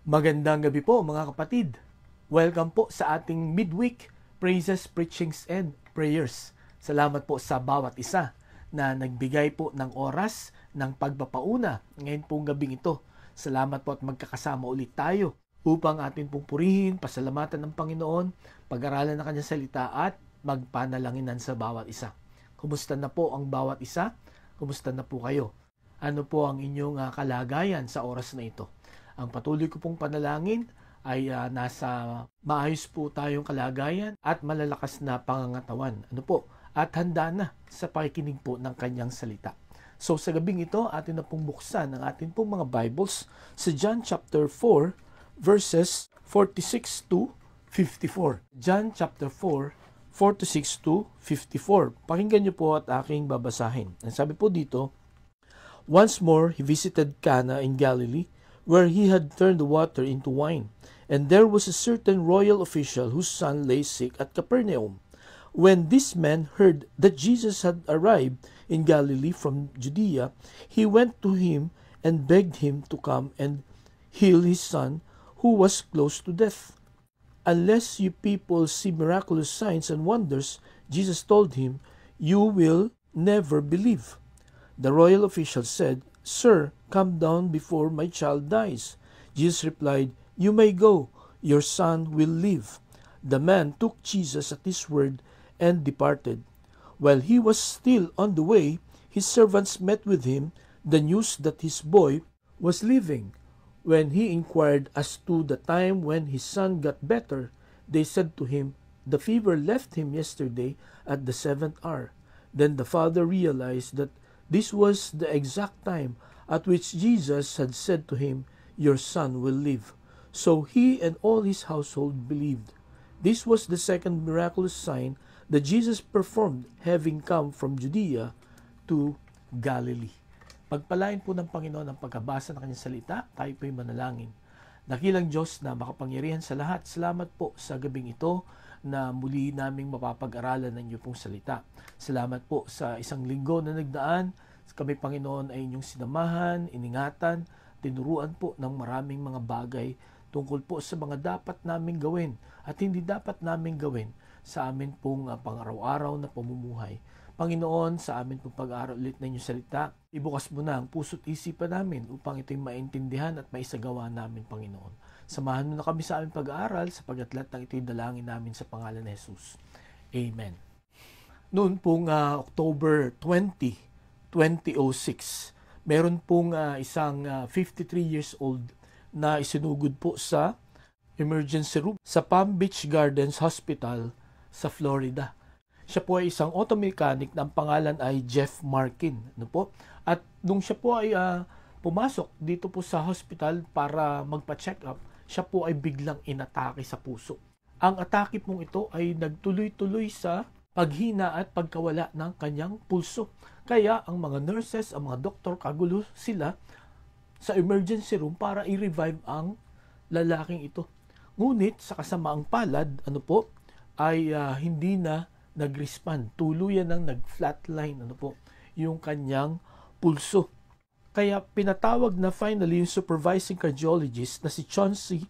Magandang gabi po mga kapatid. Welcome po sa ating midweek praises, preachings, and prayers. Salamat po sa bawat isa na nagbigay po ng oras ng pagpapauna ngayon pong gabing ito. Salamat po at magkakasama ulit tayo upang atin pong purihin, pasalamatan ng Panginoon, pag-aralan ng Kanyang salita at magpanalanginan sa bawat isa. Kumusta na po ang bawat isa? Kumusta na po kayo? Ano po ang inyong kalagayan sa oras na ito? Ang patuloy ko pong panalangin ay nasa maayos po tayong kalagayan at malalakas na pangangatawan. At handa na sa pakikinig po ng Kanyang salita. So sa gabing ito, atin na pong buksan ang atin pong mga Bibles sa John chapter 4 verses 46 to 54. John chapter 4, 46 to 54. Pakinggan niyo po at aking babasahin. Ang sabi po dito, "Once more he visited Cana in Galilee, where he had turned the water into wine. And there was a certain royal official whose son lay sick at Capernaum. When this man heard that Jesus had arrived in Galilee from Judea, he went to him and begged him to come and heal his son, who was close to death. Unless you people see miraculous signs and wonders, Jesus told him, you will never believe. The royal official said, Sir, come down before my child dies. Jesus replied, You may go, your son will live. The man took Jesus at his word and departed. While he was still on the way, his servants met with him the news that his boy was living. When he inquired as to the time when his son got better, they said to him, The fever left him yesterday at the 7th hour. Then the father realized that this was the exact time at which Jesus had said to him, Your son will live. So he and all his household believed. This was the second miraculous sign that Jesus performed, having come from Judea to Galilee." Pagpalain po ng Panginoon ang pagkabasa ng Kanyang salita, tayo po'y manalangin. Dakilang Diyos na makapangyarihan sa lahat, salamat po sa gabing ito na muli naming mapapag-aralan ng iyong pong salita. Salamat po sa isang linggo na nagdaan. Kami, Panginoon, ay inyong sinamahan, iningatan, tinuruan po ng maraming mga bagay tungkol po sa mga dapat naming gawin at hindi dapat naming gawin sa amin pong pang-araw-araw na pamumuhay. Panginoon, sa amin pong pag-aaral ulit ng inyong salita, ibukas mo na ang puso't isipan namin upang ito'y maintindihan at maisagawa namin, Panginoon. Samahan mo na kami sa aming pag-aaral sapagkat lahat ng ito'y dalangin namin sa pangalan ni Jesus. Amen. Noon pong October 20, 2006, meron pong isang 53 years old na isinugod po sa emergency room sa Palm Beach Gardens Hospital sa Florida. Siya po ay isang auto mechanic na ang pangalan ay Jeff Markin. At nung siya po ay pumasok dito po sa hospital para magpa-check up, siya po ay biglang inatake sa puso. Ang atake pong ito ay nagtuloy-tuloy sa paghina at pagkawala ng kanyang pulso. Kaya ang mga nurses, ang mga doktor, kagulo sila sa emergency room para i-revive ang lalaking ito. Ngunit sa kasamaang palad, ay hindi na nag-respond. Tuluyan nang nag-flatline yung kanyang pulso. Kaya pinatawag na finally yung supervising cardiologist na si Chauncey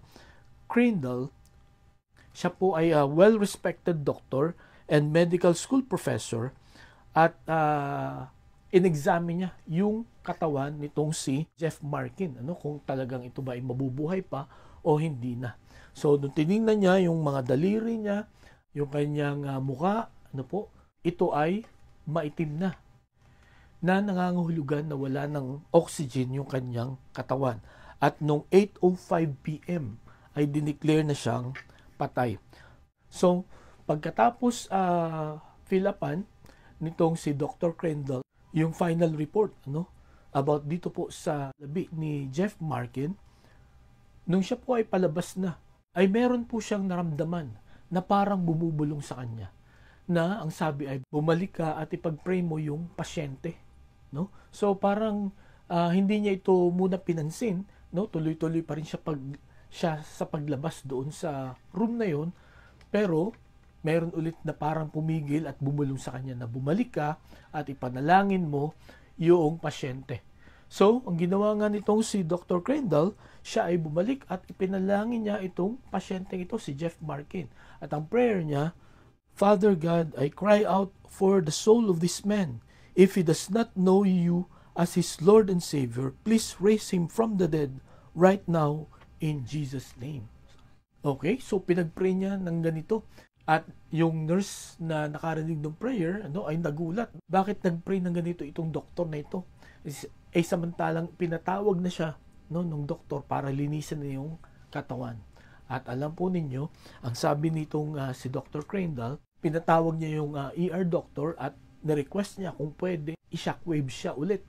Crandall. Siya po ay well-respected doctor and medical school professor at in-examine niya yung katawan nitong si Jeff Markin, kung talagang ito ba ay mabubuhay pa o hindi na. So, nung tinignan niya yung mga daliri niya, yung kanyang mukha, ito ay maitim na nangangahulugan na wala ng oxygen yung kanyang katawan. At nung 8:05 p.m. ay dineclare na siyang patay. So, pagkatapos fill-upan nitong si Dr. Crandall, yung final report about dito po sa labi ni Jeff Markin, nung siya po ay palabas na, ay meron po siyang naramdaman na parang bumubulong sa kanya. Na ang sabi ay, bumalik ka at ipag-pray mo yung pasyente. So parang hindi niya ito muna pinansin. Tuloy-tuloy pa rin siya sa paglabas doon sa room na yon. Pero meron ulit na parang pumigil at bumulong sa kanya na bumalik ka at ipanalangin mo yung pasyente. So, ang ginawa nga nitong si Dr. Crandall, siya ay bumalik at ipinalangin niya itong pasyente ito, si Jeff Markin. At ang prayer niya, Father God, I cry out for the soul of this man. If he does not know you as his Lord and Savior, please raise him from the dead right now in Jesus' name. Okay, so pinag-pray niya ng ganito. At yung nurse na nakarinig ng prayer, ay nagulat. Bakit nag-pray ng ganito itong doktor na ito? Samantalang pinatawag na siya nung doktor para linisan na yung katawan. At alam po ninyo, ang sabi nitong si Dr. Crandall, pinatawag niya yung ER doctor at na-request niya kung pwede i-shockwave siya ulit,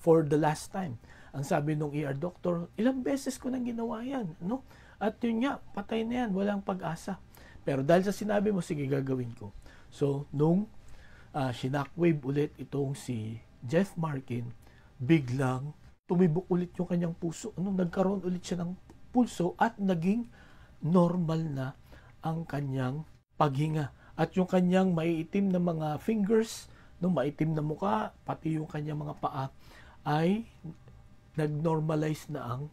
for the last time. Ang sabi nung ER doctor, ilang beses ko nang ginawa yan, At yun nga, patay na yan, walang pag-asa. Pero dahil sa sinabi mo, sige, gagawin ko. So, nung sinockwave ulit itong si Jeff Markin, biglang tumibok ulit yung kanyang puso. Nagkaroon ulit siya ng pulso at naging normal na ang kanyang paghinga. At yung kanyang maiitim na mga fingers, maitim na muka, pati yung kanyang mga paa, ay nag-normalize na ang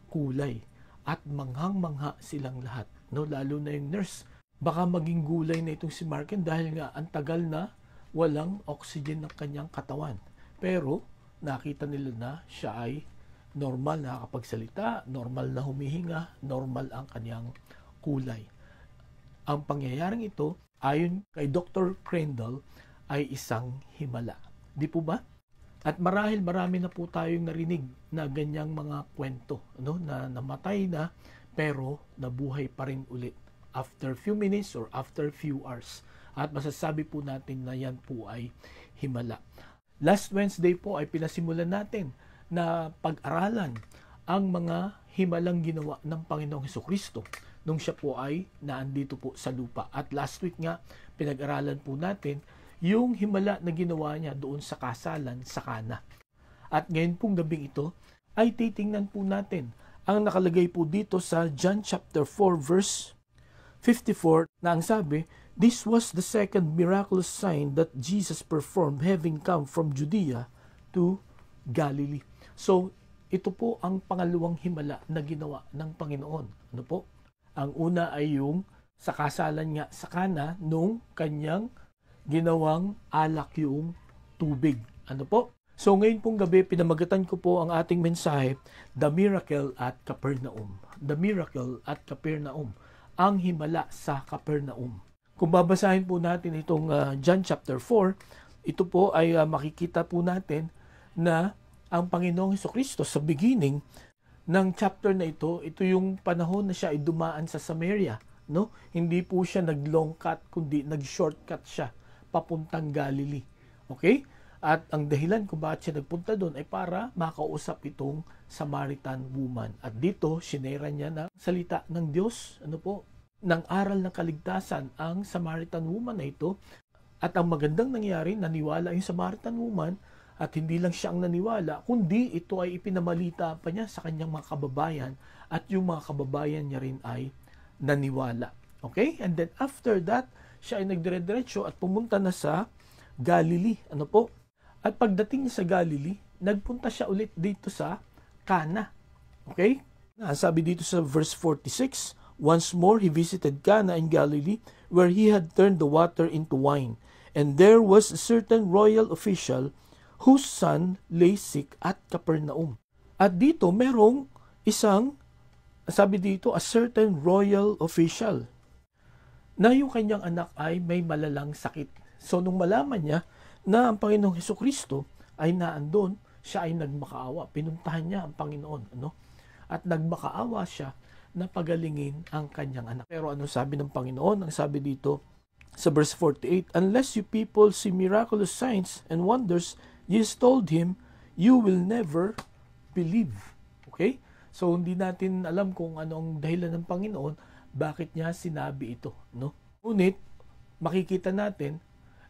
kulay. At manghang-mangha silang lahat. Lalo na yung nurse. Baka maging gulay na itong si Markin dahil nga ang tagal na walang oxygen ng kanyang katawan. Pero nakita nila na siya ay normal na nakakapagsalita, normal na humihinga, normal ang kanyang kulay. Ang pangyayaring ito, ayon kay Dr. Crandall, ay isang himala. Di po ba? At marami na po tayong narinig na ganyang mga kwento, na namatay na pero nabuhay pa rin ulit after few minutes or after few hours. At masasabi po natin na yan po ay himala. Last Wednesday po ay pinasimulan natin na pag-aralan ang mga himalang ginawa ng Panginoong Hesukristo nung siya po ay naandito po sa lupa. At last week nga, pinag-aralan po natin yung himala na ginawa niya doon sa kasalan sa Kana. At ngayon pong gabing ito ay titingnan po natin ang nakalagay po dito sa John chapter 4 verse 54 na ang sabi, this was the second miraculous sign that Jesus performed having come from Judea to Galilee. So, ito po ang pangalawang himala na ginawa ng Panginoon. Ano po? Ang una ay yung sa kasalan nga sa Kana nung kanyang ginawang alak yung tubig. Ano po? So ngayon pong gabi, pinamagatan ko po ang ating mensahe, The Miracle at Capernaum. The Miracle at Capernaum. Ang himala sa Capernaum. Kung babasahin po natin itong John chapter 4, ito po ay makikita po natin na ang Panginoong Hesukristo sa beginning ng chapter na ito yung panahon na siya ay dumaan sa Samaria. Hindi po siya nag-long cut, kundi nag-shortcut siya papuntang Galilee. Okay? At ang dahilan kung bakit siya nagpunta doon ay para makausap itong Samaritan woman. At dito, sinera niya na salita ng Diyos, ng aral ng kaligtasan ang Samaritan woman na ito. At ang magandang nangyari, naniwala yung Samaritan woman at hindi lang siya ang naniwala, kundi ito ay ipinamalita pa niya sa kanyang mga kababayan at yung mga kababayan niya rin ay naniwala. Okay? And then after that, siya ay nagdire-diretso at pumunta na sa Galilee. At pagdating niya sa Galilee, nagpunta siya ulit dito sa Kana. Okay? Sabi dito sa verse 46, once more he visited Cana in Galilee, where he had turned the water into wine. And there was a certain royal official whose son lay sick at Capernaum. At dito, merong isang, sabi dito, a certain royal official, na yung kanyang anak ay may malalang sakit. So, nung malaman niya na ang Panginoong Hesukristo ay naandun, siya ay nagmakaawa. Pinuntahan niya ang Panginoon. At nagmakaawa siya na pagalingin ang kanyang anak. Pero ano sabi ng Panginoon? Ang sabi dito sa verse 48, unless you people see miraculous signs and wonders, Jesus told him, you will never believe. Okay? So, hindi natin alam kung ano ang dahilan ng Panginoon, bakit niya sinabi ito. Ngunit, makikita natin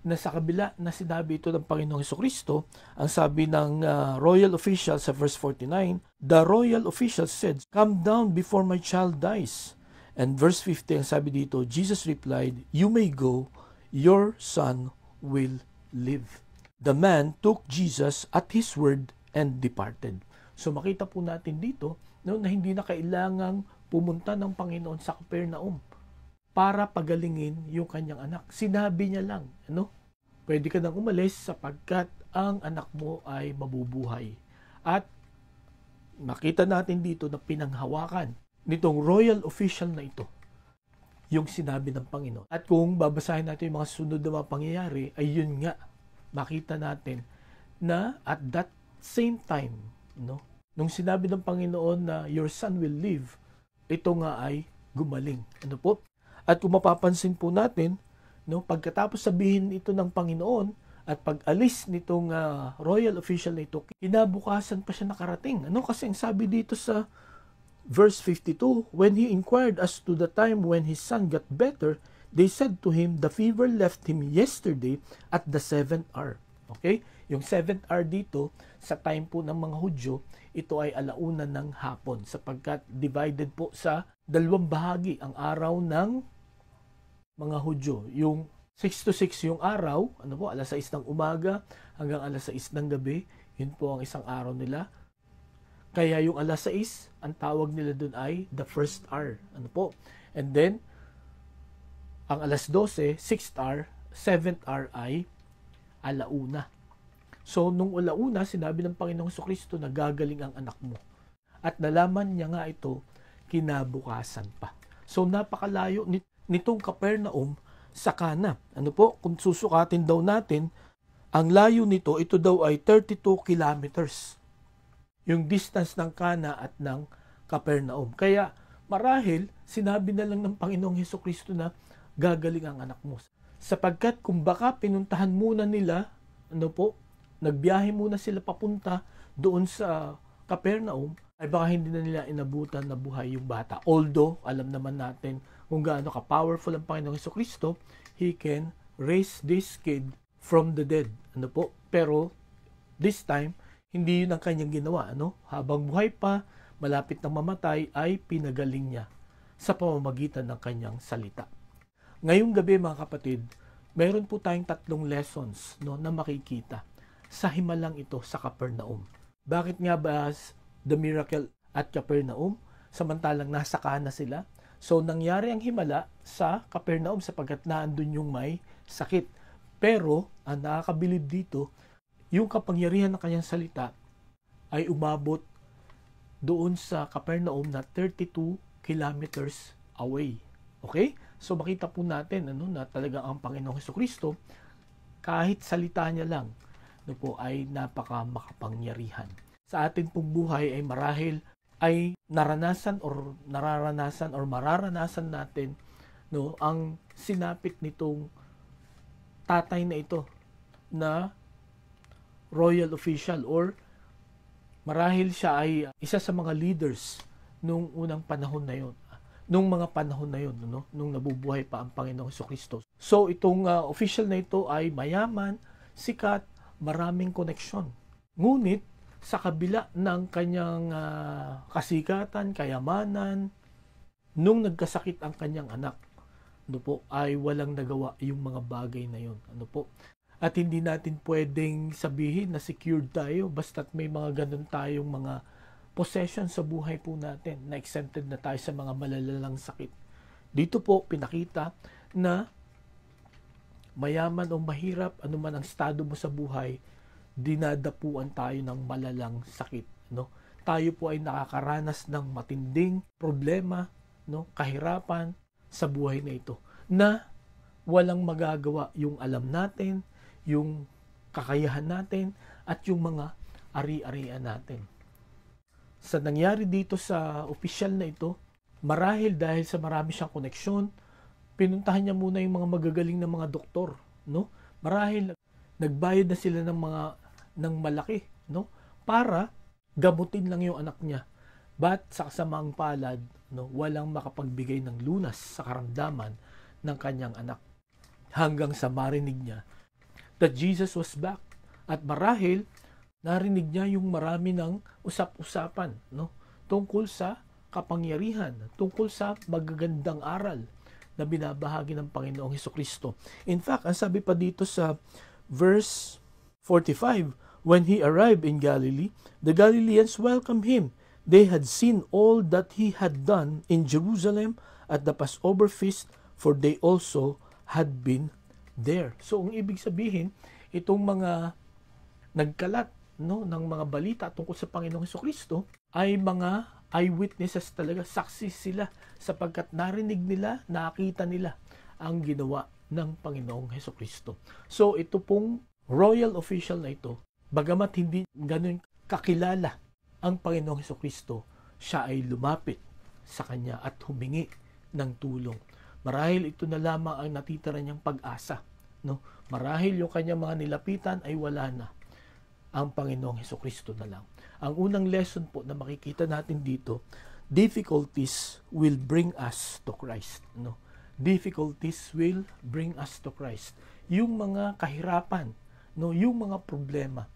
na sa kabila na sinabi ito ng Panginoong Hesukristo, ang sabi ng royal official sa verse 49, the royal official said, come down before my child dies. And verse 50, ang sabi dito, Jesus replied, you may go, your son will live. The man took Jesus at his word and departed. So makita po natin dito no, na hindi na kailangang pumunta ng Panginoon sa Capernaum para pagalingin yung kanyang anak. Sinabi niya lang, ano? Pwede ka nang umalis sapagkat ang anak mo ay mabubuhay. At makita natin dito na pinanghawakan nitong royal official na ito yung sinabi ng Panginoon. At kung babasahin natin yung mga sunod na mga pangyayari, ay yun nga, makita natin na at that same time, no, nung sinabi ng Panginoon na your son will live, ito nga ay gumaling. Ano po? At kung mapapansin po natin, no, pagkatapos sabihin ito ng Panginoon at pag-alis nitong royal official na ito, kinabukasan pa siya nakarating. Ano? Kasi ang sabi dito sa verse 52, when he inquired as to the time when his son got better, they said to him, the fever left him yesterday at the 7th hour. Okay? Yung 7th hour dito, sa time po ng mga Hudyo, ito ay alauna ng hapon sapagkat divided po sa dalawang bahagi ang araw ng mga Hudyo. Yung 6 to 6 yung araw, ano po, alas 6 ng umaga hanggang alas 6 ng gabi, yun po ang isang araw nila. Kaya yung alas 6, ang tawag nila dun ay the first hour. Ano po? And then, ang alas 12, 6th hour, 7th hour ay alauna. So, nung alauna, sinabi ng Panginoong Jesucristo na gagaling ang anak mo. At nalaman niya nga ito, kinabukasan pa. So, napakalayo nitong Capernaum sa Cana. Ano po? Kung susukatin daw natin, ang layo nito, ito daw ay 32 kilometers. Yung distance ng Cana at ng Capernaum. Kaya, marahil, sinabi na lang ng Panginoong Jesucristo na gagaling ang anak mo. Sapagkat kung baka pinuntahan muna nila, ano po, nagbiyahe muna sila papunta doon sa Capernaum, ay baka hindi na nila inabutan na buhay yung bata. Although, alam naman natin kung gaano ka-powerful ang Panginoong Jesucristo, He can raise this kid from the dead. Ano po? Pero, this time, hindi yun ang kanyang ginawa. Ano? Habang buhay pa, malapit na mamatay, ay pinagaling niya sa pamamagitan ng kanyang salita. Ngayong gabi, mga kapatid, mayroon po tayong 3 lessons, no, na makikita sa himalang ito sa Capernaum. Bakit nga ba the miracle at Capernaum samantalang nasa Cana sila? So, nangyari ang himala sa Capernaum sapagkat naandun yung may sakit. Pero, ang nakakabilib dito, yung kapangyarihan ng kanyang salita ay umabot doon sa Capernaum na 32 kilometers away. Okay? So, makita po natin na talagang ang Panginoong Jesucristo, kahit salita niya lang, po ay napaka makapangyarihan. Sa atin pong buhay ay marahil ay nararanasan natin ang sinapit nitong tatay na ito na royal official or marahil siya ay isa sa mga leaders nung unang panahon na yon. Nung mga panahon na yon, nung nabubuhay pa ang Panginoong Jesucristo. So itong official na ito ay mayaman, sikat, maraming koneksyon. Ngunit, sa kabila ng kanyang kasikatan, kayamanan, nung nagkasakit ang kanyang anak, ay walang nagawa yung mga bagay na yun. At hindi natin pwedeng sabihin na secured tayo basta't may mga ganun tayong mga possession sa buhay po natin, na exempted na tayo sa mga malalalang sakit. Dito po, pinakita na mayaman o mahirap, anuman ang estado mo sa buhay, dinadapuan tayo ng malalang sakit. Tayo po ay nakakaranas ng matinding problema, kahirapan sa buhay na ito, na walang magagawa yung alam natin, yung kakayahan natin, at yung mga ari-arian natin. Sa nangyari dito sa opisyal na ito, marahil dahil sa marami siyang koneksyon, pinuntahan niya muna yung mga magagaling na mga doktor, Marahil nagbayad na sila ng malaki, para gamutin lang yung anak niya. But sa kasamaang palad, walang makapagbigay ng lunas sa karamdaman ng kanyang anak. Hanggang sa marinig niya that Jesus was back. At marahil narinig niya yung marami ng usap-usapan, tungkol sa kapangyarihan, tungkol sa magagandang aral na binabahagi ng Panginoong Jesucristo. In fact, ang sabi pa dito sa verse 45, When he arrived in Galilee, the Galileans welcomed him. They had seen all that he had done in Jerusalem at the Passover feast, for they also had been there. So, ang ibig sabihin, itong mga nagkalat ng mga balita tungkol sa Panginoong Hesukristo ay mga eyewitnesses talaga, saksi sila sapagkat narinig nila, nakita nila ang ginawa ng Panginoong Hesukristo. So, ito pong royal official na ito, bagamat hindi ganun kakilala ang Panginoong Hesukristo, siya ay lumapit sa kanya at humingi ng tulong. Marahil ito na lamang ang natitira niyang pag-asa. Marahil yung kanyang mga nilapitan ay wala na. Ang Panginoong Hesukristo na lang. Ang unang lesson po na makikita natin dito, difficulties will bring us to Christ. Difficulties will bring us to Christ. Yung mga kahirapan, yung mga problema,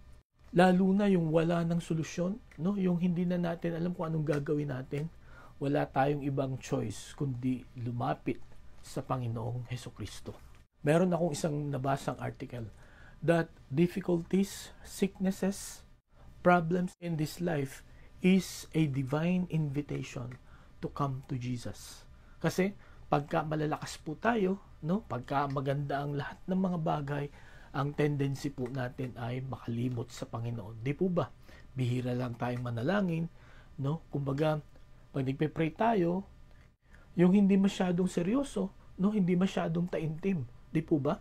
lalo na yung wala ng solusyon, yung hindi na natin alam kung anong gagawin natin, wala tayong ibang choice kundi lumapit sa Panginoong Hesukristo. Meron akong isang nabasang article that difficulties, sicknesses, problems in this life is a divine invitation to come to Jesus. Kasi pagka malalakas po tayo, pagka maganda ang lahat ng mga bagay, ang tendency po natin ay makalimot sa Panginoon. Di po ba? Bihira lang tayong manalangin, Kumbaga, pag nagpe-pray tayo, yung hindi masyadong seryoso, hindi masyadong taimtim. Di po ba?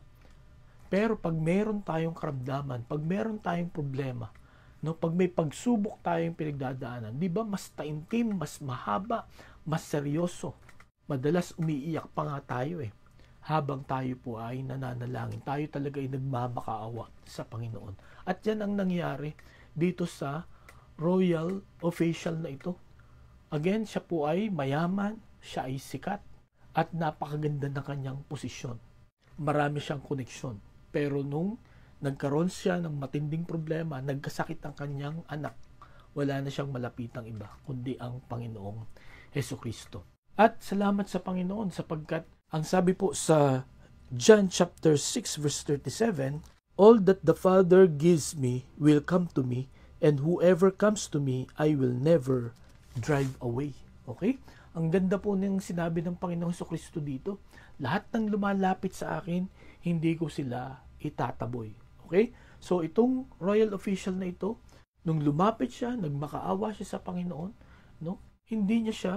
Pero pag meron tayong karamdaman, pag meron tayong problema, pag may pagsubok tayong pinagdadaanan, di ba mas taimtim, mas mahaba, mas seryoso. Madalas umiiyak pa nga tayo habang tayo po ay nananalangin. Tayo talaga ay nagmamakaawa sa Panginoon. At yan ang nangyari dito sa royal official na ito. Again, siya po ay mayaman, siya ay sikat, at napakaganda ng kanyang posisyon. Marami siyang koneksyon. Pero nung nagkaroon siya ng matinding problema, nagkasakit ang kanyang anak, wala na siyang malapitang iba, kundi ang Panginoong Hesukristo. At salamat sa Panginoon sapagkat ang sabi po sa John chapter 6 verse 37, all that the Father gives me will come to me, and whoever comes to me, I will never drive away. Okay? Ang ganda po ng sinabi ng Panginoong Hesukristo dito. Lahat ng lumalapit sa akin, hindi ko sila itataboy. Okay? So itong royal official na ito, nung lumapit siya, nagmakaawa siya sa Panginoon, hindi niya siya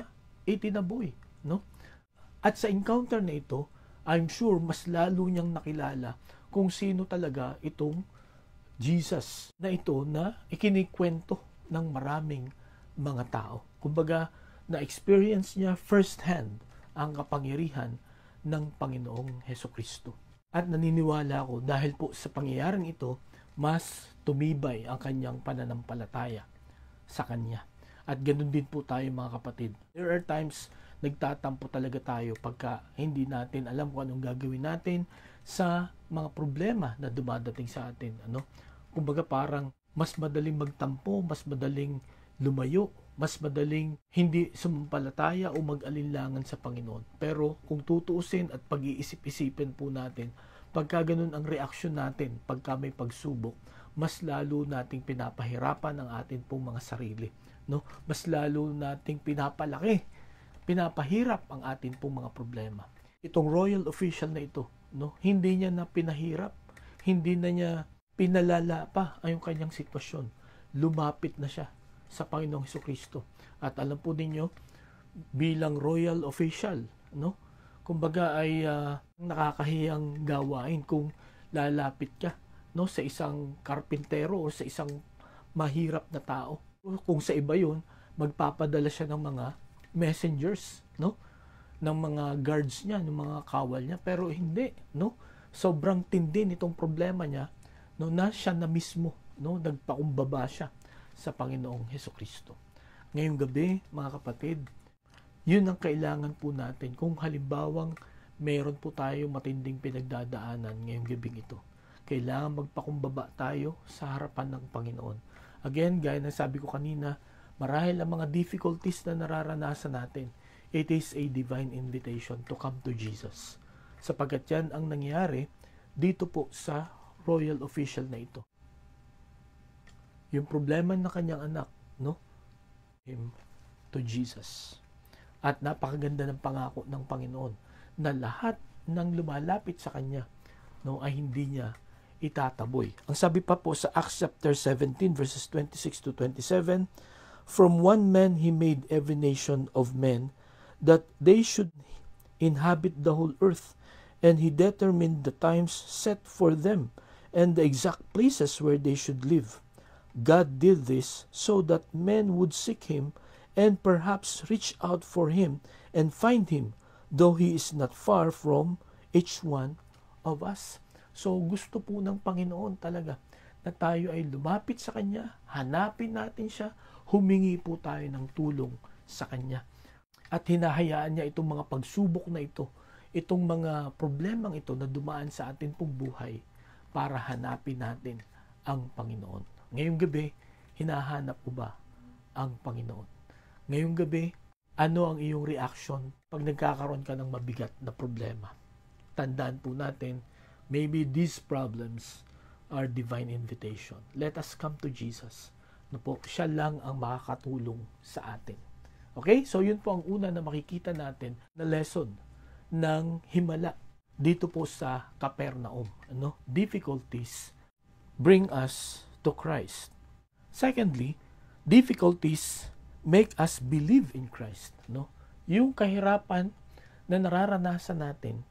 itinaboy. At sa encounter na ito, I'm sure mas lalo niyang nakilala kung sino talaga itong Jesus na ito na ikinikwento ng maraming mga tao. Kumbaga, na-experience niya first-hand ang kapangyarihan ng Panginoong Hesukristo. At naniniwala ako dahil po sa pangyayaring ito, mas tumibay ang kanyang pananampalataya sa Kanya. At ganoon din po tayo mga kapatid. There are times nagtatampo talaga tayo pagka hindi natin alam kung anong gagawin natin sa mga problema na dumadating sa atin. Kumbaga parang mas madaling magtampo, mas madaling lumayo, mas madaling hindi sumampalataya o mag-alinlangan sa Panginoon. Pero kung tutuusin at pag-iisip-isipin po natin, pagka ganun ang reaksyon natin, pagka may pagsubok, mas lalo nating pinapahirapan ang atin pong mga sarili. Mas lalo nating pinapahirap ang atin pong mga problema. Itong royal official na ito, hindi niya na pinahirap, hindi na niya pinalala pa ang kanyang sitwasyon. Lumapit na siya sa Panginoong Hesukristo. At alam po ninyo, bilang royal official, kumbaga ay nakakahiyang gawain kung lalapit ka sa isang karpintero o sa isang mahirap na tao. Kung sa iba yun, magpapadala siya ng mga messengers, ng mga guards niya, ng mga kawal niya, pero hindi, sobrang tindi nitong problema niya, na siya na mismo, nagpakumbaba siya sa Panginoong Hesukristo. Ngayong gabi, mga kapatid, yun ang kailangan po natin kung halimbawang meron po tayo matinding pinagdadaanan ngayong gabing ito. Kailangan magpakumbaba tayo sa harapan ng Panginoon. Again, gaya ng sabi ko kanina, marahil ang mga difficulties na nararanasan natin, it is a divine invitation to come to Jesus. Sapagkat yan ang nangyari dito po sa royal official na ito. yung problema ng kanyang anak, no? Him to Jesus. At napakaganda ng pangako ng Panginoon na lahat ng lumalapit sa kanya, no, ay hindi niya itataboy. Ang sabi pa po sa Acts chapter 17 verses 26 to 27, from one man he made every nation of men that they should inhabit the whole earth, and he determined the times set for them and the exact places where they should live. God did this so that men would seek him and perhaps reach out for him and find him, though he is not far from each one of us. So gusto po ng Panginoon talaga na tayo ay lumapit sa Kanya, hanapin natin siya, humingi po tayo ng tulong sa Kanya. At hinahayaan niya itong mga pagsubok na ito, itong mga problemang ito na dumaan sa atin pong buhay para hanapin natin ang Panginoon. Ngayong gabi, hinahanap mo ba ang Panginoon? Ngayong gabi, ano ang iyong reaction pag nagkakaroon ka ng mabigat na problema? Tandaan po natin, maybe these problems are divine invitation. Let us come to Jesus. No po, siya lang ang makakatulong sa atin. Okay? So yun po ang una na makikita natin na lesson ng himala dito po sa Capernaum. Ano? Difficulties bring us to Christ. Secondly, difficulties make us believe in Christ. No? Yung kahirapan na nararanasan natin,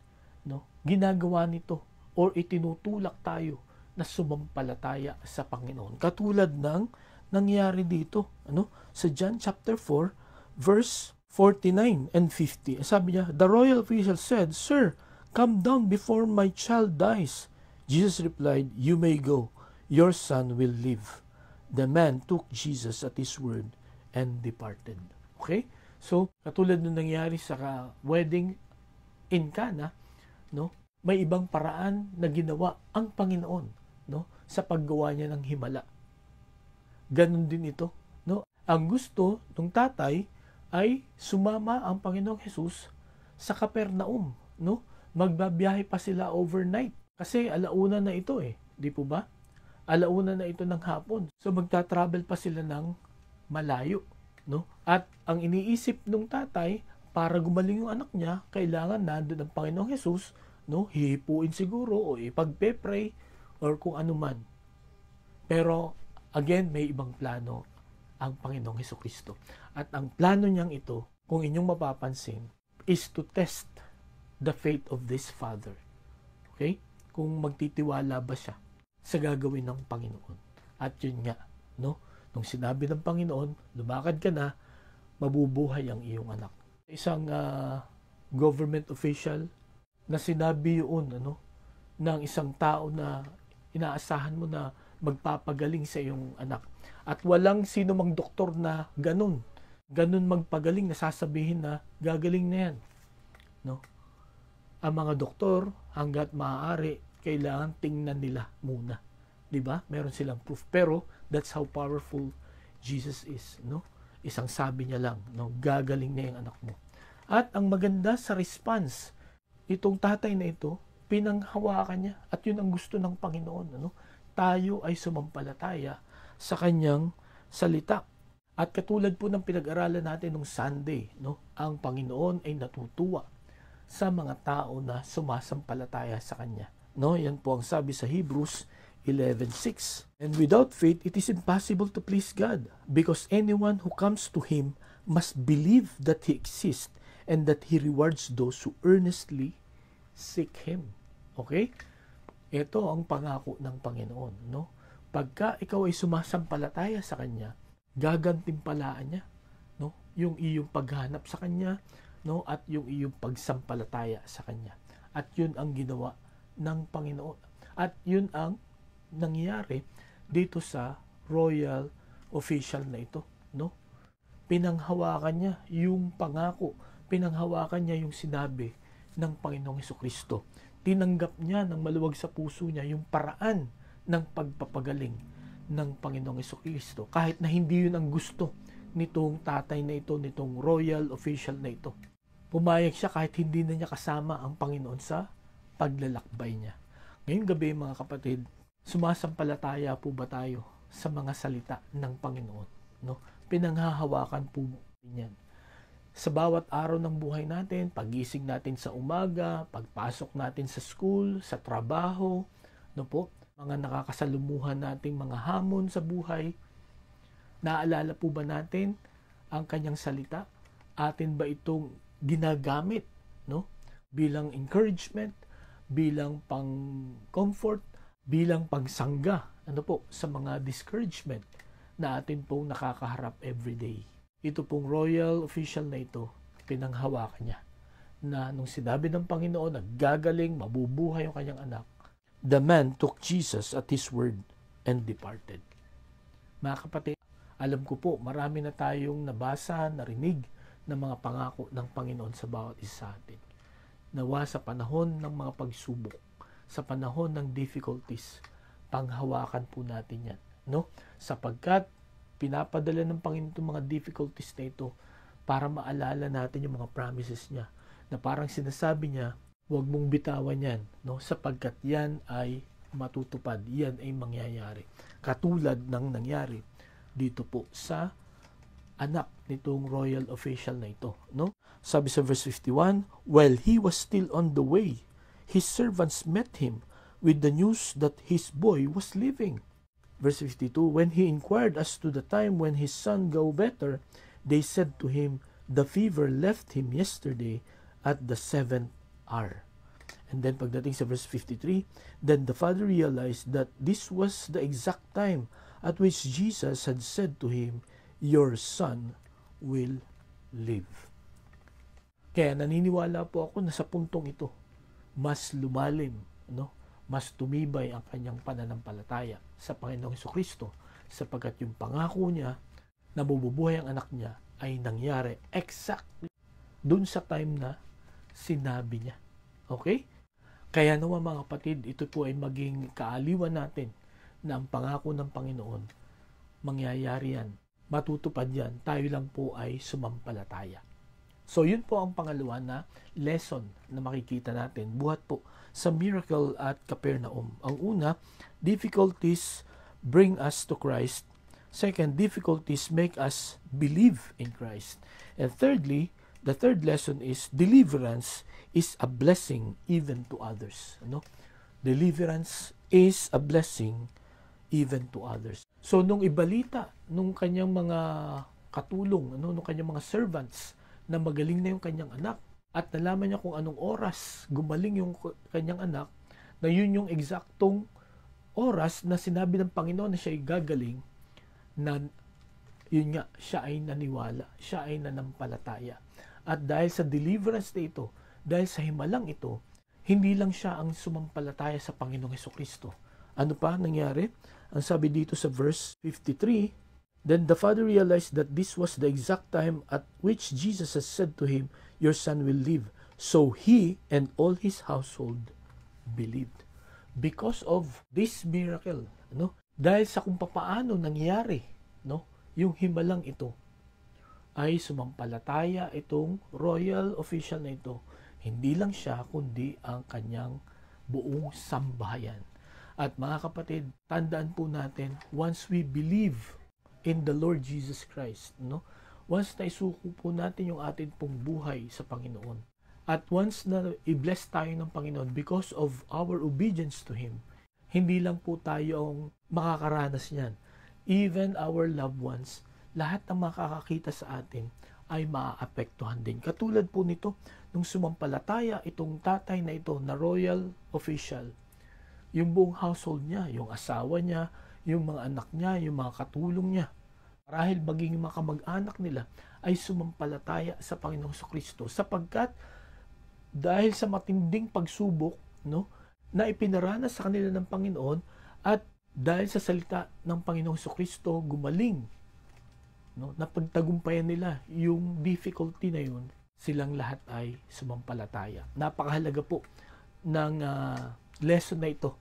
no, ginagawa nito or itinutulak tayo na sumampalataya sa Panginoon. Katulad ng nangyari dito, ano, sa John chapter 4 verse 49 and 50. Sabi niya, the royal official said, "Sir, come down before my child dies." Jesus replied, "You may go. Your son will live." The man took Jesus at his word and departed. Okay? So, katulad nung nangyari sa wedding in Cana, no? May ibang paraan na ginawa ang Panginoon, no, sa paggawa niya ng himala. Ganon din ito, no? Ang gusto ng tatay ay sumama ang Panginoong Hesus sa Capernaum, no? Magbabiyahe pa sila overnight kasi alauna na ito di po ba? Alauna na ito ng hapon. So magta-travel pa sila ng malayo, no? At ang iniisip ng tatay, para gumaling yung anak niya, kailangan nandun ang Panginoong Hesus, no? Hihipuin siguro o ipagpe-pray or kung ano man. Pero again, may ibang plano ang Panginoong Hesukristo. At ang plano niyang ito, kung inyong mapapansin, is to test the faith of this father. Okay? Kung magtitiwala ba siya sa gagawin ng Panginoon. At yun nga, no? Nung sinabi ng Panginoon, lumakad ka na, mabubuhay ang iyong anak. Isang government official na sinabi yun, ano, ng isang tao na inaasahan mo na magpapagaling sa iyong anak. At walang sino mang doktor na ganun magpagaling na sasabihin na gagaling na yan. No? Ang mga doktor, hanggat maaari, kailangan tingnan nila muna. 'Di ba? Meron silang proof. Pero that's how powerful Jesus is, no? Isang sabi niya lang, no, gagaling na 'yung anak mo. At ang maganda sa response, itong tatay na ito, pinanghawakan niya at 'yun ang gusto ng Panginoon, ano? Tayo ay sumampalataya sa kanyang salita. At katulad po ng pinag-aralan natin nung Sunday, no, ang Panginoon ay natutuwa sa mga tao na sumasampalataya sa kanya. No, yan po ang sabi sa Hebrews 11:6. And without faith, it is impossible to please God, because anyone who comes to Him must believe that He exists and that He rewards those who earnestly seek Him. Okay? Ito ang pangako ng Panginoon, no? Pagka ikaw ay sumasampalataya sa Kanya, gagantimpalaan niya, no? Yung iyong paghanap sa Kanya, no? At yung iyong pagsampalataya sa Kanya. At yun ang ginawa ng Panginoon. At yun ang nangyari dito sa royal official na ito, no? Pinanghawakan niya yung pangako, pinanghawakan niya yung sinabi ng Panginoong Hesukristo. Tinanggap niya ng maluwag sa puso niya yung paraan ng pagpapagaling ng Panginoong Hesukristo, kahit na hindi yun ang gusto nitong tatay na ito, nitong royal official na ito. Pumayag siya kahit hindi na niya kasama ang Panginoon sa paglalakbay niya. Ngayong gabi, mga kapatid, sumasampalataya po ba tayo sa mga salita ng Panginoon, no? Pinanghahawakan po yan. Sa bawat araw ng buhay natin, pagising natin sa umaga, pagpasok natin sa school, sa trabaho, no po, mga nakakasalumuhan nating mga hamon sa buhay, naalala po ba natin ang kanyang salita? Atin ba itong ginagamit, no? Bilang encouragement, bilang pang-comfort, bilang pangsangga, ano po, sa mga discouragement na atin pong nakakaharap everyday. Ito pong royal official na ito, pinanghawakan niya, na nung sinabi ng Panginoon, naggagaling, mabubuhay yung kanyang anak, the man took Jesus at his word and departed. Mga kapatid, alam ko po, marami na tayong nabasa, narinig ng mga pangako ng Panginoon sa bawat isa sa atin. Nawa sa panahon ng mga pagsubok, sa panahon ng difficulties, panghawakan po natin yan, no? Sapagkat pinapadala ng Panginoon itong mga difficulties na ito para maalala natin yung mga promises niya, na parang sinasabi niya, huwag mong bitawan yan, no? Sapagkat yan ay matutupad, yan ay mangyayari. Katulad ng nangyari dito po sa anak nitong royal official na ito, no? Sabi sa verse 51, while he was still on the way, his servants met him with the news that his boy was living. Verse 52, when he inquired as to the time when his son grew better, they said to him, the fever left him yesterday at the 7th hour. And then pagdating sa verse 53, then the father realized that this was the exact time at which Jesus had said to him, your son will live. Kaya naniniwala po ako na sa puntong ito, mas lumalim, no? Mas tumibay ang kanyang pananampalataya sa Panginoong Jesucristo, sapagkat yung pangako niya na mabubuhay ang anak niya ay nangyari exactly dun sa time na sinabi niya. Okay? Kaya naman mga kapatid, ito po ay maging kaaliwan natin na ang pangako ng Panginoon, mangyayari yan, matutupad yan, tayo lang po ay sumampalataya. So yun po ang pangalawa na lesson na makikita natin buhat po sa miracle at Capernaum. Ang una, difficulties bring us to Christ. Second, difficulties make us believe in Christ. And thirdly, the third lesson is deliverance is a blessing even to others. Ano? Deliverance is a blessing even to others. So nung ibalita nung kanyang mga katulong, nung kanyang mga servants na magaling na yung kanyang anak, at nalaman niya kung anong oras gumaling yung kanyang anak, na yun yung eksaktong oras na sinabi ng Panginoon na siya ay gagaling, na yun nga, siya ay naniwala, siya ay nanampalataya. At dahil sa deliverance na ito, dahil sa himalang ito, hindi lang siya ang sumampalataya sa Panginoong Jesucristo. Ano pa nangyari? Ang sabi dito sa verse 53, then the father realized that this was the exact time at which Jesus has said to him, your son will live. So he and all his household believed. Because of this miracle, no? Dahil sa kung papaano nangyari, no? Yung himalang ito, ay sumampalataya itong royal official na ito. Hindi lang siya, kundi ang kanyang buong sambahayan. At mga kapatid, tandaan po natin, once we believe in the Lord Jesus Christ, no? Once na isuko po natin yung atin pong buhay sa Panginoon, at once na i-bless tayo ng Panginoon because of our obedience to Him, hindi lang po tayo ang makakaranas niyan. Even our loved ones, lahat ng makakakita sa atin ay maaapektuhan din. Katulad po nito, nung sumampalataya itong tatay na ito na royal official, yung buong household niya, yung asawa niya, yung mga anak niya, yung mga katulong niya, marahil maging mga kamag-anak nila ay sumampalataya sa Panginoong Jesucristo, sapagkat dahil sa matinding pagsubok, no, na ipinaranas sa kanila ng Panginoon, at dahil sa salita ng Panginoong Jesucristo gumaling, no, napagtagumpayan nila yung difficulty na yun, silang lahat ay sumampalataya. Napakahalaga po ng lesson na ito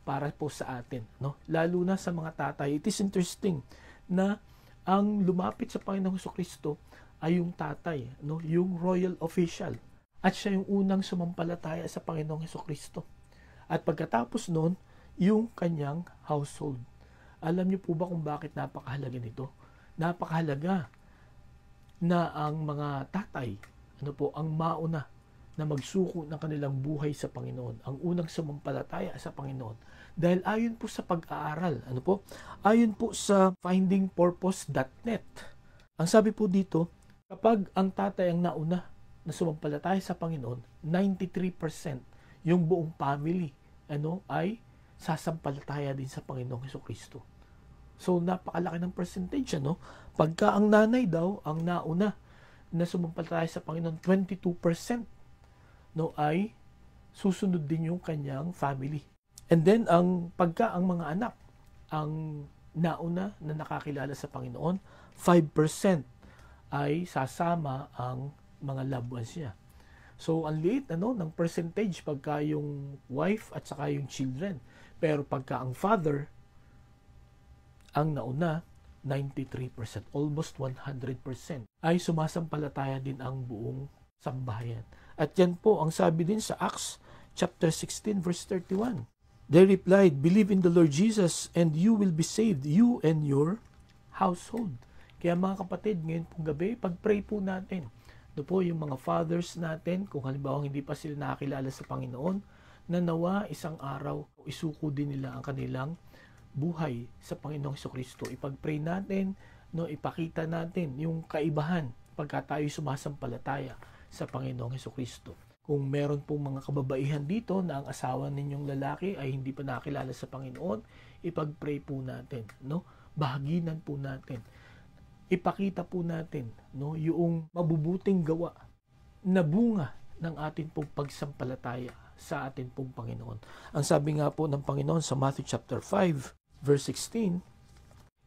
para po sa atin, no? Lalo na sa mga tatay. It is interesting na ang lumapit sa Panginoong Jesucristo ay yung tatay, no? Yung royal official. At siya yung unang sumampalataya sa Panginoong Jesucristo. At pagkatapos noon, yung kanyang household. Alam niyo po ba kung bakit napakahalaga nito? Napakahalaga na ang mga tatay, ang mauna na magsuko ng kanilang buhay sa Panginoon, ang unang sumampalataya sa Panginoon. Dahil ayon po sa pag-aaral, ayon po sa findingpurpose.net, ang sabi po dito, kapag ang tatay ang nauna na sumampalataya sa Panginoon, 93% yung buong family ay sasampalataya din sa Panginoong Hesukristo. So napakalaki ng percentage pagka ang nanay daw ang nauna na sumampalataya sa Panginoon, 22% ay susunod din yung kanyang family. And then pagka ang mga anak ang nauna na nakakilala sa Panginoon, 5% ay sasama ang mga loved ones niya. So, ang liit ng percentage pagka yung wife at saka yung children. Pero pagka ang father ang nauna, 93%, almost 100%, ay sumasampalataya din ang buong sambahayan. At yan po ang sabi din sa Acts chapter 16 verse 31. They replied, "Believe in the Lord Jesus and you will be saved, you and your household." Kaya mga kapatid, ngayon pong gabi, pag-pray po natin. Po yung mga fathers natin, kung halimbawa hindi pa sila nakakilala sa Panginoon, na nawa isang araw isuko din nila ang kanilang buhay sa Panginoong Hesukristo. Ipag-pray natin, ipakita natin yung kaibahan pagka tayo sumasampalataya sa Panginoong Hesukristo. Kung meron pong mga kababaihan dito na ang asawa ninyong lalaki ay hindi pa nakilala sa Panginoon, ipag-pray po natin, bahaginan po natin. Ipakita po natin yung mabubuting gawa na bunga ng atin pong pagsampalataya sa atin pong Panginoon. Ang sabi nga po ng Panginoon sa Matthew chapter 5 verse 16,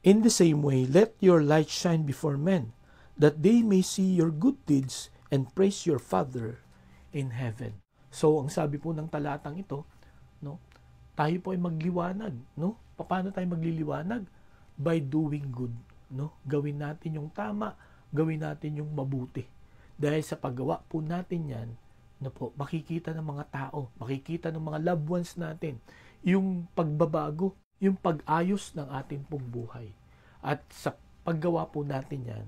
"In the same way, let your light shine before men, that they may see your good deeds and praise your Father in heaven." So, ang sabi po ng talatang ito, tayo po ay magliwanag. Paano tayo magliliwanag? By doing good. Gawin natin yung tama, gawin natin yung mabuti. Dahil sa paggawa po natin yan, makikita ng mga tao, makikita ng mga loved ones natin yung pagbabago, yung pag-ayos ng ating pong buhay. At sa paggawa po natin yan,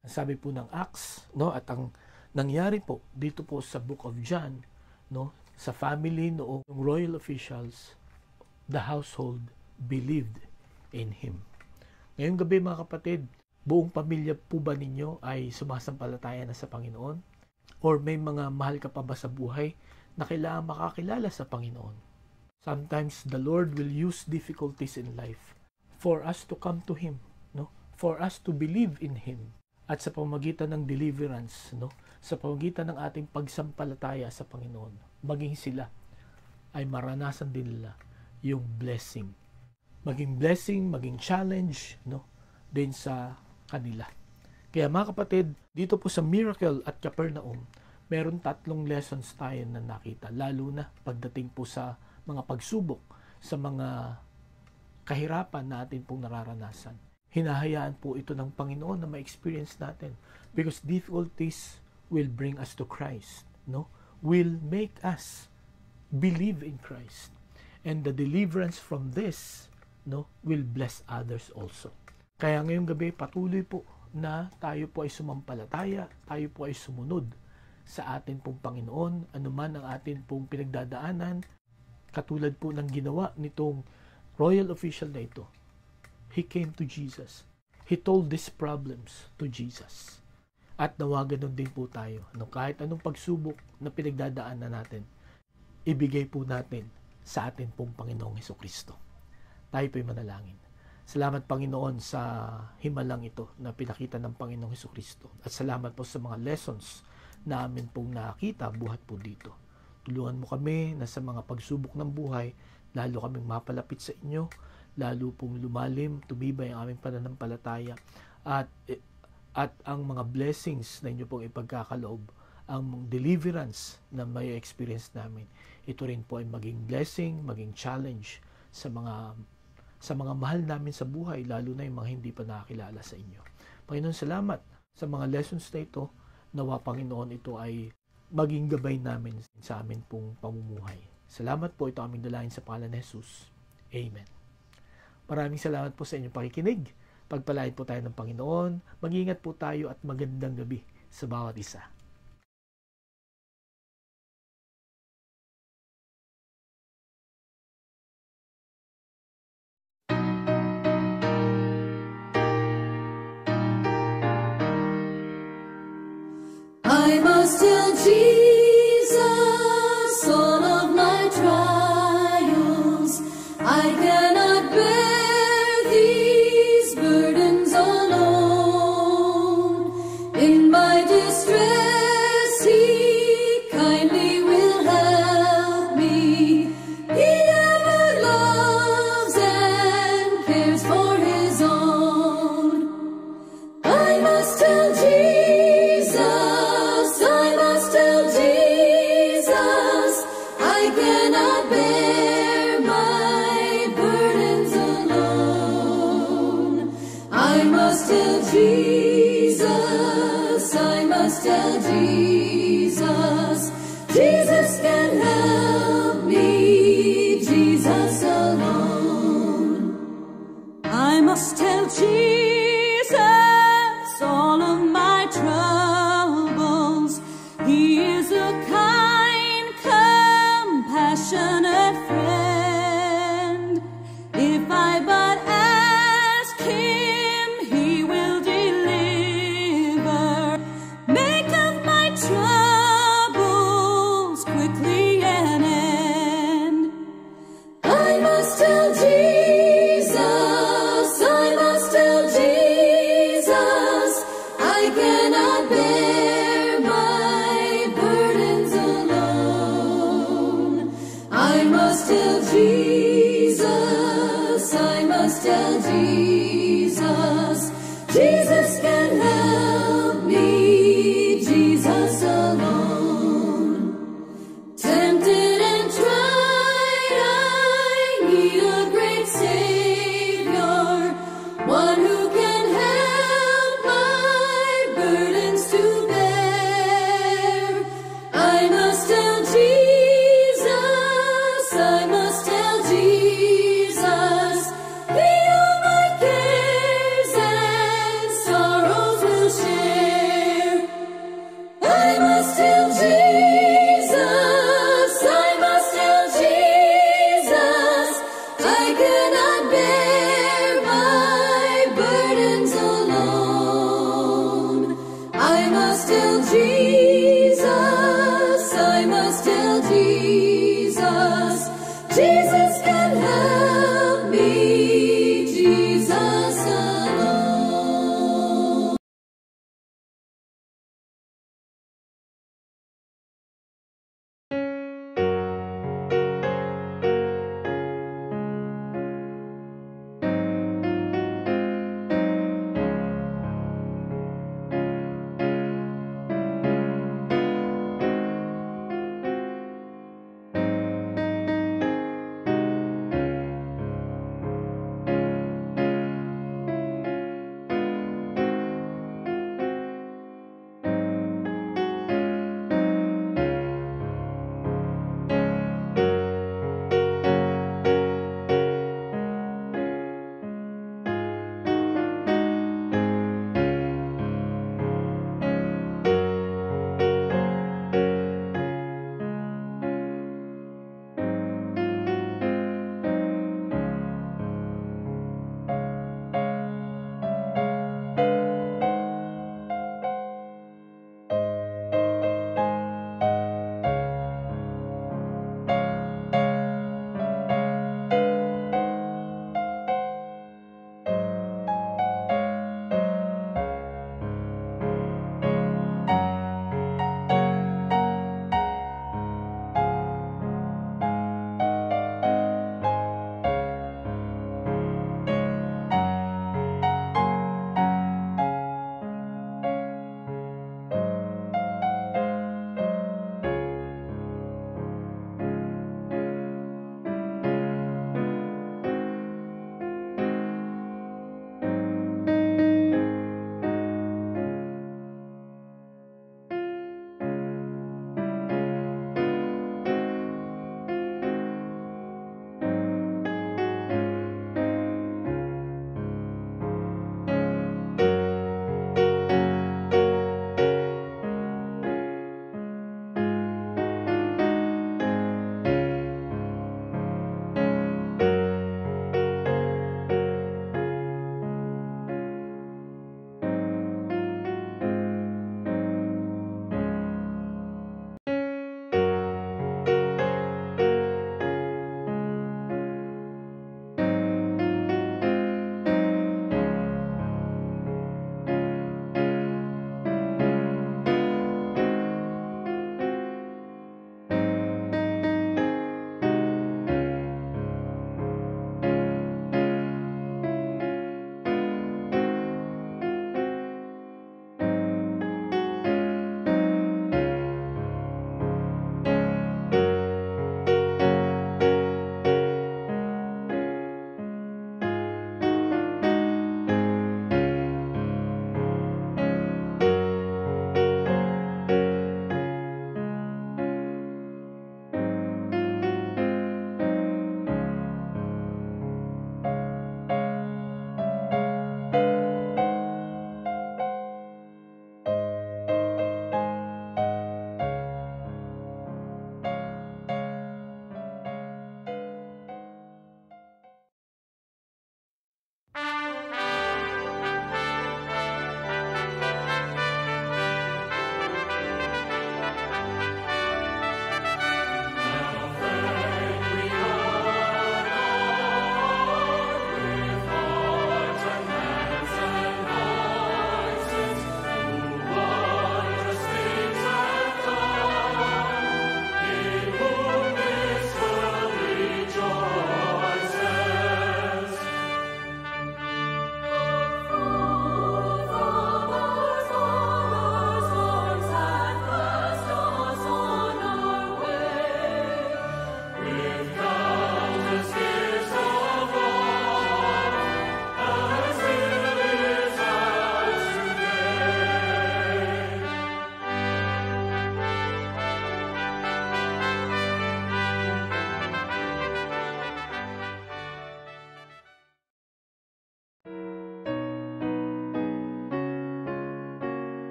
ang sabi po ng Acts, at ang nangyari po dito po sa Book of John, sa family noong royal officials, the household believed in him. Ngayong gabi mga kapatid, buong pamilya po ba ninyo ay sumasampalataya na sa Panginoon? Or may mga mahal ka pa ba sa buhay na kailangan makakilala sa Panginoon? Sometimes the Lord will use difficulties in life for us to come to Him, for us to believe in Him. At sa pamamagitan ng deliverance, sa pamamagitan ng ating pagsampalataya sa Panginoon, maging sila ay maranasan din nila yung blessing. Maging blessing, maging challenge, din sa kanila. Kaya mga kapatid, dito po sa Miracle at Capernaum, meron 3 lessons tayo na nakita, lalo na pagdating po sa mga pagsubok, sa mga kahirapan na atin pong nararanasan. Hinahayaan po ito ng Panginoon na ma-experience natin because difficulties will bring us to Christ, will make us believe in Christ. And the deliverance from this, will bless others also. Kaya ngayong gabi, patuloy po na tayo po ay sumampalataya, tayo po ay sumunod sa atin pong Panginoon, anuman ang atin pong pinagdadaanan, katulad po ng ginawa nitong royal official na ito. He came to Jesus. He told these problems to Jesus. At nawa ganun din po tayo. Kahit anong pagsubok na pinagdadaanan natin, ibigay po natin sa atin pong Panginoong Hesukristo. Tayo po'y manalangin. Salamat Panginoon sa himalang ito na pinakita ng Panginoong Hesukristo. At salamat po sa mga lessons na amin pong nakita buhat po dito. Tulungan mo kami na sa mga pagsubok ng buhay, lalo kaming mapalapit sa inyo, lalo pong lumalim, tumibay ang aming pananampalataya, at ang mga blessings na inyo pong ipagkakaloob, ang deliverance na may experience namin, ito rin po ay maging blessing, maging challenge sa mga mahal namin sa buhay, lalo na yung mga hindi pa nakakilala sa inyo. Panginoon, salamat sa mga lessons na ito. Nawa, Panginoon, ito ay maging gabay namin sa amin pong pamumuhay. Salamat po, ito aming dalangin sa pangalan ni Jesus. Amen. Maraming salamat po sa inyong pakikinig. Pagpalain po tayo ng Panginoon. Mag-ingat po tayo at magandang gabi sa bawat isa. I must tell Jesus all of my trials. I cannot bear these burdens alone. In my distress, He kindly will help me. He ever loves and cares for His own. I must tell Jesus, I must tell Jesus, I cannot bear my burdens alone. I must tell Jesus, I must tell Jesus, Jesus can help me, Jesus alone. I must tell Jesus all of my troubles. He is a kind, compassionate friend. If I but ask Him, He will deliver. Make of my troubles quickly an end. I must tell Jesus, I must tell Jesus, I cannot bear my burdens alone. I must tell Jesus, I must tell Jesus, Jesus can help